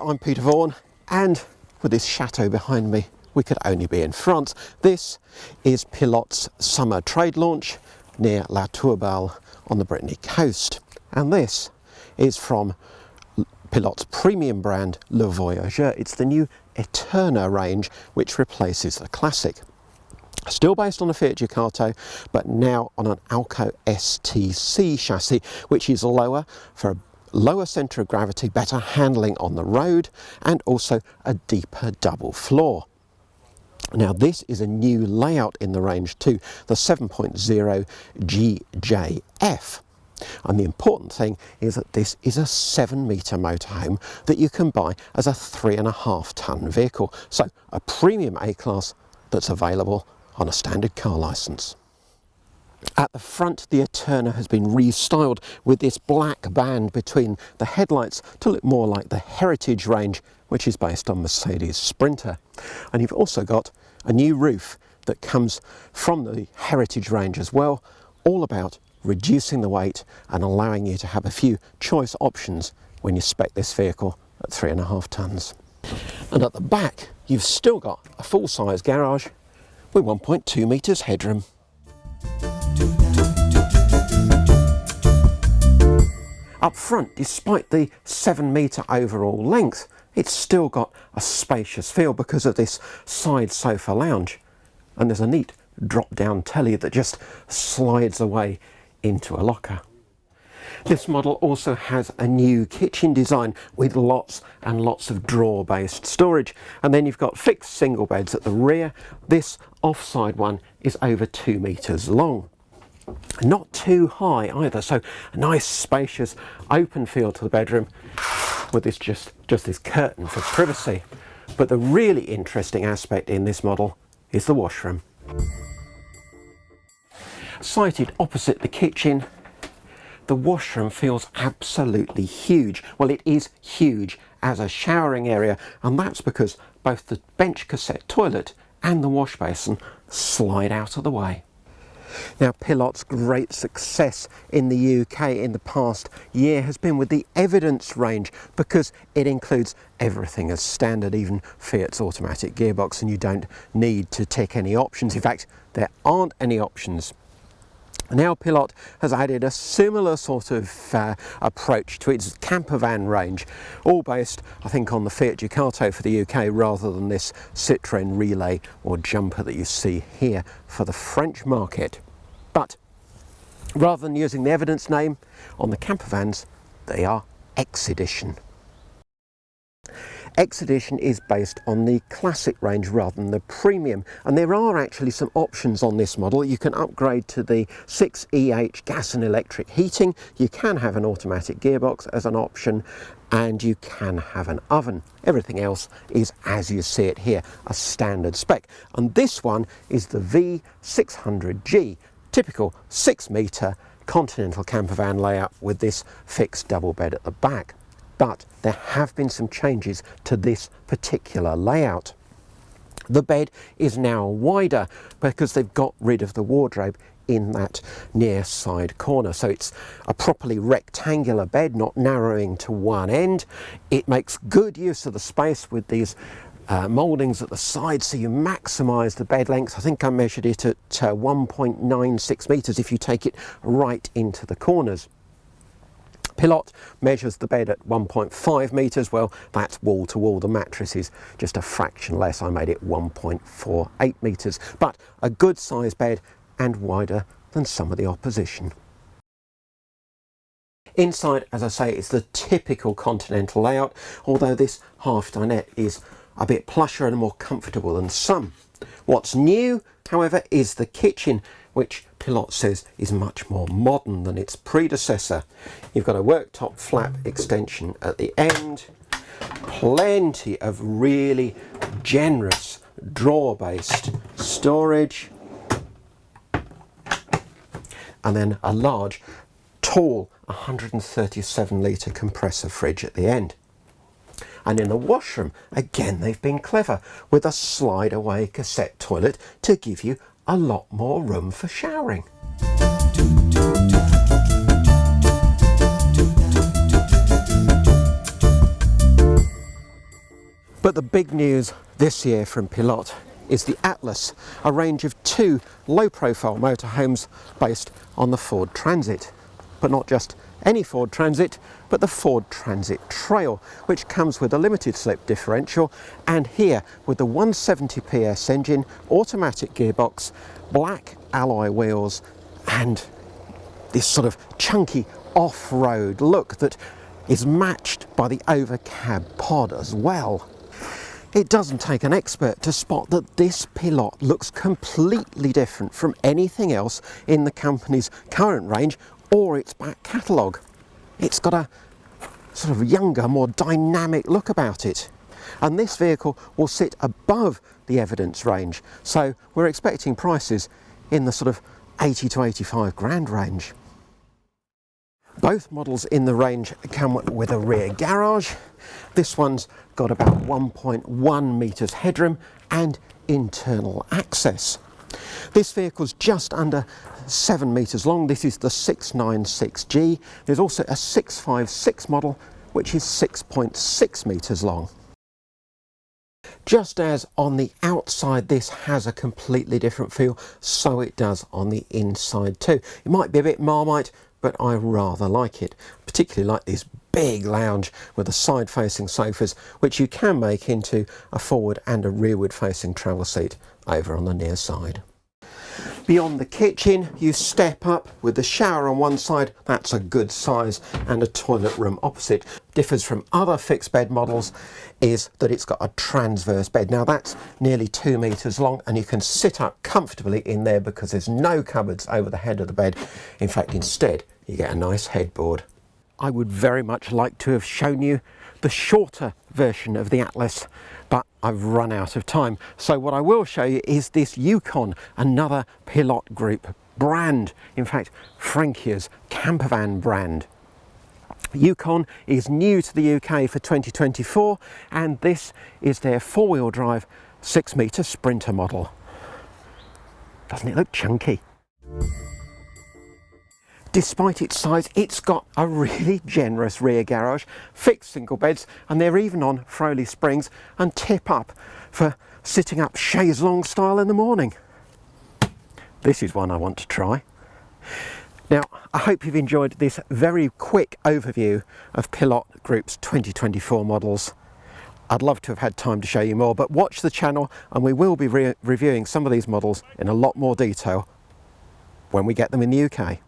I'm Peter Vaughan, and with this chateau behind me, we could only be in France. This is Pilote's summer trade launch near La Tourballe on the Brittany coast. And this is from Pilote's premium brand, Le Voyageur. It's the new Eterna range, which replaces the classic. Still based on a Fiat Ducato, but now on an Alco STC chassis, which is lower for a lower centre of gravity, better handling on the road, and also a deeper double floor. Now this is a new layout in the range too, the 7.0 GJF. And the important thing is that this is a 7-metre motorhome that you can buy as a 3.5 tonne vehicle. So a premium A-class that's available on a standard car licence. At the front, the Eterna has been restyled with this black band between the headlights to look more like the Heritage range, which is based on Mercedes Sprinter. And you've also got a new roof that comes from the Heritage range as well, all about reducing the weight and allowing you to have a few choice options when you spec this vehicle at 3.5 tonnes. And at the back, you've still got a full-size garage with 1.2 metres headroom. Up front, despite the 7-metre overall length, it's still got a spacious feel because of this side sofa lounge. And there's a neat drop-down telly that just slides away into a locker. This model also has a new kitchen design with lots and lots of drawer-based storage. And then you've got fixed single beds at the rear. This offside one is over 2 metres long. Not too high either, so a nice spacious open feel to the bedroom with this just this curtain for privacy. But the really interesting aspect in this model is the washroom. Sited opposite the kitchen, the washroom feels absolutely huge. Well, it is huge as a showering area, and that's because both the bench cassette toilet and the wash basin slide out of the way. Now, Pilote's great success in the UK in the past year has been with the Evidence range, because it includes everything as standard, even Fiat's automatic gearbox, and you don't need to tick any options. In fact, there aren't any options. Now Pilote has added a similar sort of approach to its Campervan range, all based, I think, on the Fiat Ducato for the UK rather than this Citroën Relay or Jumper that you see here for the French market. But rather than using the Evidence name on the Campervans, they are X Edition. X Edition is based on the classic range rather than the premium, and there are actually some options on this model. You can upgrade to the 6EH gas and electric heating, you can have an automatic gearbox as an option, and you can have an oven. Everything else is as you see it here, a standard spec. And this one is the V600G, typical 6-metre Continental campervan layout with this fixed double bed at the back. But there have been some changes to this particular layout. The bed is now wider because they've got rid of the wardrobe in that near side corner. So it's a properly rectangular bed, not narrowing to one end. It makes good use of the space with these mouldings at the side, so you maximise the bed length. I think I measured it at 1.96 metres if you take it right into the corners. Pilote measures the bed at 1.5 metres, well, that's wall to wall. The mattress is just a fraction less. I made it 1.48 metres, but a good sized bed and wider than some of the opposition. Inside, as I say, it's the typical Continental layout, although this half dinette is a bit plusher and more comfortable than some. What's new, however, is the kitchen, which Pilote says is much more modern than its predecessor. You've got a worktop flap extension at the end, plenty of really generous drawer-based storage, and then a large, tall 137-litre compressor fridge at the end. And in the washroom, again, they've been clever with a slide-away cassette toilet to give you a lot more room for showering. But the big news this year from Pilote is the Atlas, a range of 2 low-profile motorhomes based on the Ford Transit. But not just any Ford Transit, but the Ford Transit Trail, which comes with a limited slip differential, and here with the 170 PS engine, automatic gearbox, black alloy wheels, and this sort of chunky off-road look that is matched by the overcab pod as well. It doesn't take an expert to spot that this Pilote looks completely different from anything else in the company's current range or its back catalogue. It's got a sort of younger, more dynamic look about it. And this vehicle will sit above the evidence range, so we're expecting prices in the sort of 80 to 85 grand range. Both models in the range come with a rear garage. This one's got about 1.1 metres headroom and internal access. This vehicle's just under 7 metres long. This is the 696G. There's also a 656 model, which is 6.6 metres long. Just as on the outside this has a completely different feel, so it does on the inside too. It might be a bit Marmite, but I rather like it. Particularly like this big lounge with the side-facing sofas, which you can make into a forward and a rearward-facing travel seat over on the near side. Beyond the kitchen, you step up with the shower on one side. That's a good size, and a toilet room opposite. Differs from other fixed bed models is that it's got a transverse bed. Now that's nearly 2 metres long, and you can sit up comfortably in there because there's no cupboards over the head of the bed. In fact, instead, you get a nice headboard. I would very much like to have shown you the shorter version of the Atlas, but I've run out of time. So what I will show you is this Yukon, another Pilote Group brand. In fact, Frankier's Campervan brand. Yukon is new to the UK for 2024, and this is their 4-wheel drive 6-metre Sprinter model. Doesn't it look chunky? Despite its size, it's got a really generous rear garage, fixed single beds, and they're even on Froley springs and tip up for sitting up chaise longue style in the morning. This is one I want to try. Now, I hope you've enjoyed this very quick overview of Pilote Group's 2024 models. I'd love to have had time to show you more, but watch the channel and we will be reviewing some of these models in a lot more detail when we get them in the UK.